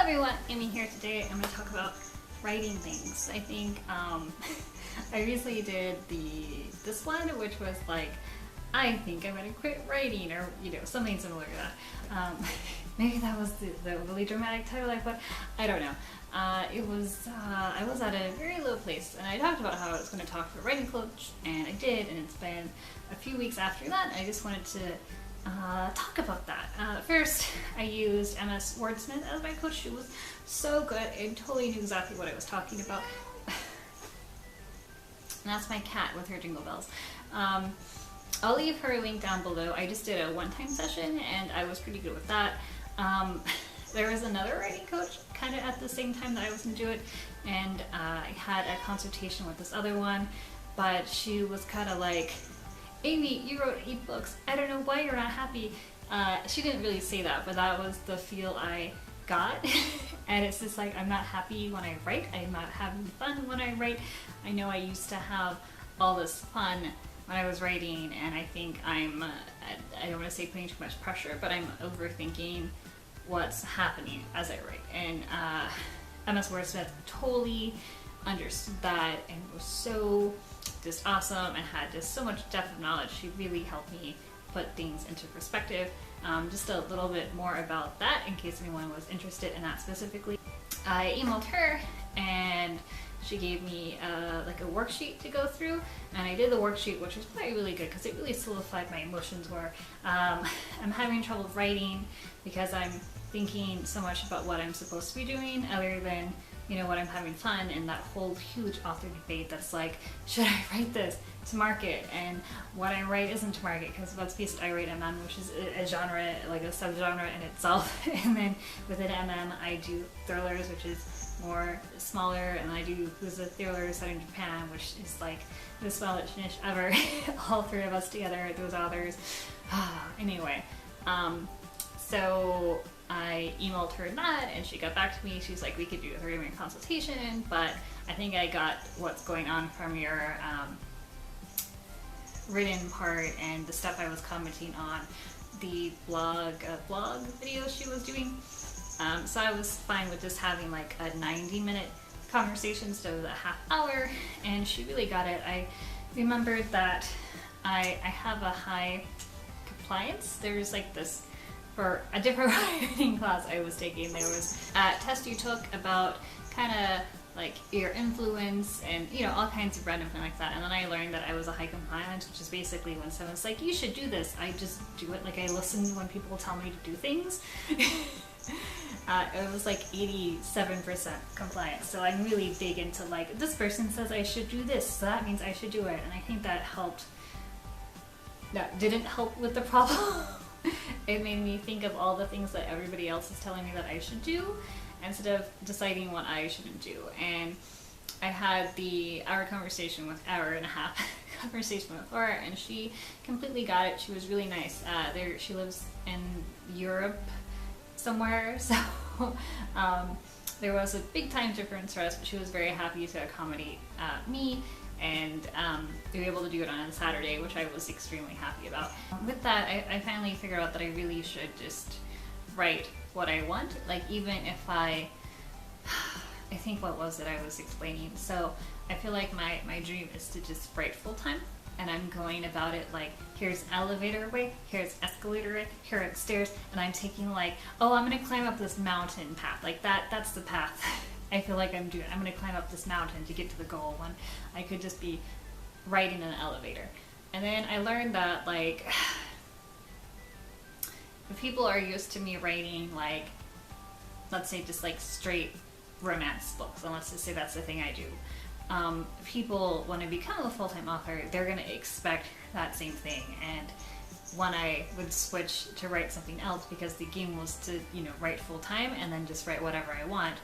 everyone, Amy here. Today I'm going to talk about writing things. I think I recently did this one, which was like, I think I'm going to quit writing, or something similar to that. Maybe that was the really dramatic title I put. I don't know. I was at a very low place, and I talked about how I was going to talk to a writing coach, and I did, and it's been a few weeks after that. I just wanted to talk about that. First, I used Wordsmith as my coach. She was so good and totally knew exactly what I was talking about. And that's my cat with her jingle bells. I'll leave her link down below. I just did a one-time session and I was pretty good with that. There was another writing coach kind of at the same time that I was going to do it, and I had a consultation with this other one, but she was kind of like, Amy, you wrote 8 books. I don't know why you're not happy. She didn't really say that, but that was the feel I got. And it's just like, I'm not happy when I write. I'm not having fun when I write. I know I used to have all this fun when I was writing, and I think I don't want to say putting too much pressure, but I'm overthinking what's happening as I write. And MS Wordsmith totally understood that and was so just awesome and had just so much depth of knowledge. She really helped me put things into perspective. Just a little bit more about that in case anyone was interested in that specifically. I emailed her and she gave me like a worksheet to go through, and I did the worksheet, which was probably really good because it really solidified my emotions where I'm having trouble writing because I'm thinking so much about what I'm supposed to be doing other than what I'm having fun, and that whole huge author debate that's like, should I write this to market? And what I write isn't to market, because let's face it, I write MM, which is a genre, like a subgenre in itself. And then within MM, I do thrillers, which is more smaller, and I do Yakuza thrillers set in Japan, which is like the smallest niche ever. All 3 of us together, those authors. Anyway, so I emailed her that, and she got back to me. She's like, we could do a 30-minute consultation, but I think I got what's going on from your written part and the stuff I was commenting on the blog video she was doing. So I was fine with just having like a 90-minute conversation instead of a half hour, and she really got it. I remembered that I have a high compliance. There's like this, for a different writing class I was taking, there was a test you took about kind of like your influence and all kinds of random things like that, and then I learned that I was a high compliance, which is basically when someone's like, you should do this, I just do it. Like, I listen when people tell me to do things. It was like 87% compliance, so I'm really big into like, this person says I should do this, so that means I should do it. And I think that helped. That didn't help with the problem. It made me think of all the things that everybody else is telling me that I should do instead of deciding what I shouldn't do. And I had the hour and a half conversation with her, and she completely got it. She was really nice. She lives in Europe somewhere, so there was a big time difference for us, but she was very happy to accommodate me, and we were able to do it on a Saturday, which I was extremely happy about. With that, I finally figured out that I really should just write what I want, like, even if I think, what was it I was explaining? So I feel like my dream is to just write full-time, and I'm going about it like, here's elevator way, here's escalator way, here are stairs, and I'm taking like, oh, I'm gonna climb up this mountain path, like that's the path I feel like I'm doing. I'm gonna climb up this mountain to get to the goal, when I could just be riding an elevator. And then I learned that, like, if people are used to me writing, like, let's say just like straight romance books, and let's just say that's the thing I do, people, when I become a full-time author, they're going to expect that same thing. And when I would switch to write something else, because the game was to write full-time and then just write whatever I want,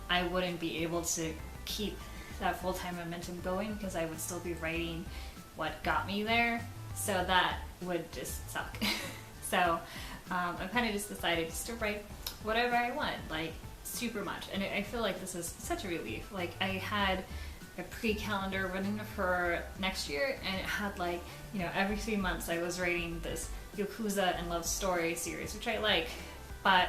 I wouldn't be able to keep that full-time momentum going, because I would still be writing what got me there, so that would just suck. So I kind of just decided just to write whatever I want, like, super much. And I feel like this is such a relief. Like, I had a pre-calendar running for next year, and it had like, every 3 months I was writing this Yakuza and love story series, which I like, but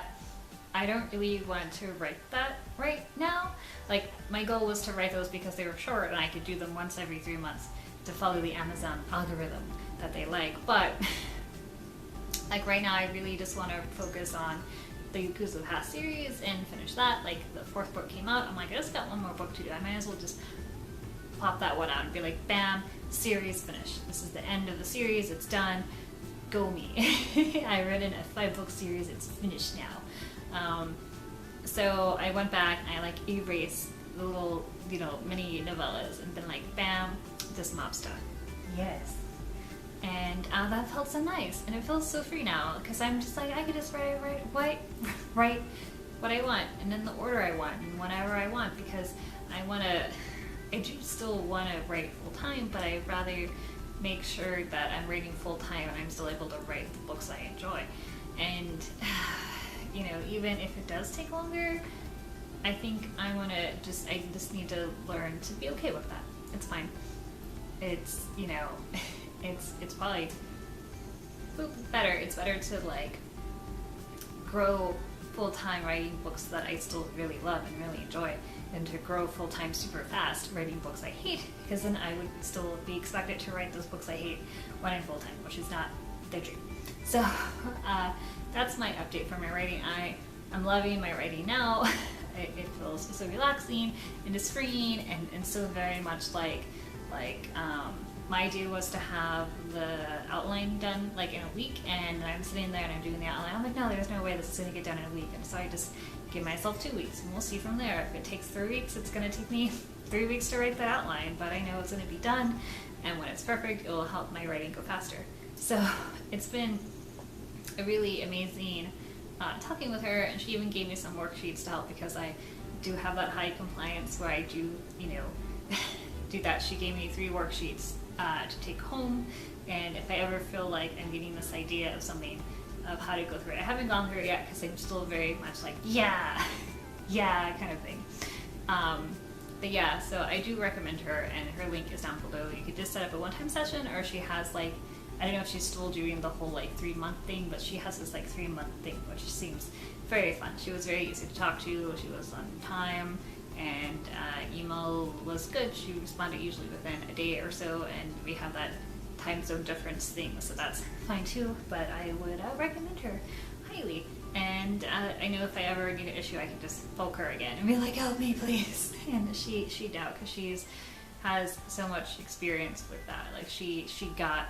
I don't really want to write that right now. Like, my goal was to write those because they were short and I could do them once every 3 months to follow the Amazon algorithm that they like. But like right now, I really just want to focus on the Yakuza Past series and finish that. Like, the 4th book came out, I'm like, I just got one more book to do. I might as well just pop that one out and be like, bam, series finished. This is the end of the series, it's done. Go me. I read in a 5-book series, it's finished now. So I went back and I like erased the little, you know, mini novellas and been like, bam, this mob's done. Yes. And that felt so nice, and it feels so free now because I'm just like, I could just write what I want, and in the order I want, and whenever I want, because I do still want to write full time, but I'd rather make sure that I'm writing full time and I'm still able to write the books I enjoy. And you know, even if it does take longer, I think I just need to learn to be okay with that. It's fine. It's, you know, it's probably better. It's better to like grow full-time writing books that I still really love and really enjoy than to grow full-time super fast writing books I hate, because then I would still be expected to write those books I hate when I'm full-time, which is not the dream. So that's my update for my writing. I'm loving my writing now. It feels so relaxing and just freeing, and so very much like my idea was to have the outline done like in a week, and I'm sitting there and I'm doing the outline. I'm like, no, there's no way this is going to get done in a week. And so I just give myself 2 weeks, and we'll see from there. If it takes 3 weeks, it's going to take me 3 weeks to write that outline, but I know it's going to be done, and when it's perfect, it will help my writing go faster. So it's been a really amazing talking with her, and she even gave me some worksheets to help, because I do have that high compliance where I do, you know, do that. She gave me 3 worksheets to take home, and if I ever feel like I'm getting this idea of something of how to go through it. I haven't gone through it yet because I'm still very much like, yeah kind of thing. But yeah, so I do recommend her, and her link is down below. You could just set up a one-time session, or she has like, I don't know if she's still doing the whole like 3-month thing, but she has this like 3-month thing, which seems very fun. She was very easy to talk to, she was on time, and email was good. She responded usually within a day or so, and we have that time zone difference thing, so that's fine too, but I would recommend her highly. And I know if I ever get an issue, I can just poke her again and be like, help me please. And she'd out, because has so much experience with that. Like she got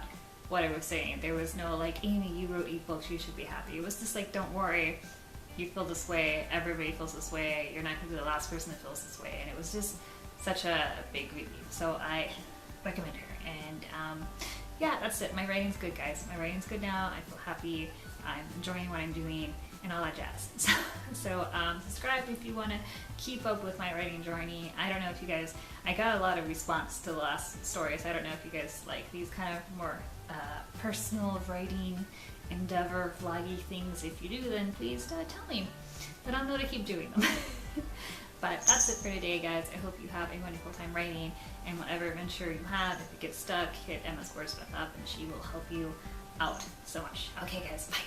what I was saying. There was no like, Amy, you wrote ebooks, you should be happy. It was just like, don't worry, you feel this way, everybody feels this way, you're not going to be the last person that feels this way. And it was just such a big relief. So I recommend her. And yeah, that's it. My writing's good, guys. My writing's good now. I feel happy. I'm enjoying what I'm doing and all that jazz. So subscribe if you want to keep up with my writing journey. I don't know if you guys, I got a lot of response to the last stories. I don't know if you guys like these kind of more personal writing endeavor vloggy things. If you do, then please tell me, then I'll know to keep doing them. But that's it for today, guys. I hope you have a wonderful time writing, and whatever venture you have, if you get stuck, hit Emma's Wordsmith up and she will help you out so much. Okay guys, bye.